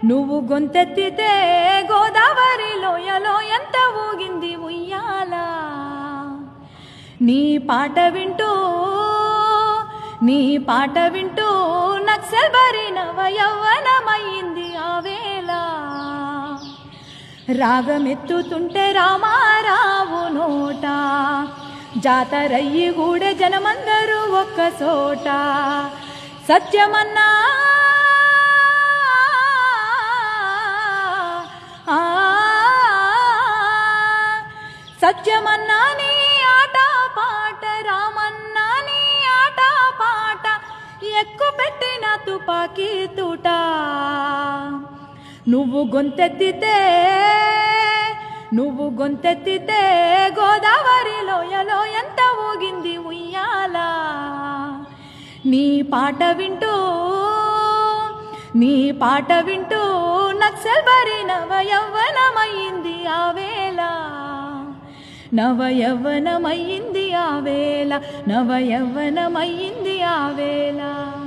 నువ్వు గొంతెత్తితే గోదావరి లోయలో ఎంత ఊగింది ఉయ్యాల. నీ పాట వింటూ నక్సల్బరి నవయవ్వనమయ్యింది ఆ వేళ. రాగమెత్తుతుంటే రామారావు నోట జాతరయ్యి గూడే జనమందరూ ఒక్క చోట. సత్యమన్నా సత్యమన్నా నీ ఆట పాట, రామన్నా నీ ఆట పాట, ఎక్కు పెట్టిన తుపాకీ తూట. నువ్వు గొంతెత్తితే గోదావరి లోయలో ఎంత ఊగింది ఉయ్యాల. నీ పాట వింటూ నక్సల్బరి నవయవ్వనమయ్యింది ఆ వేళ. నవయవ్వనమయ్యింది ఆ వేళ.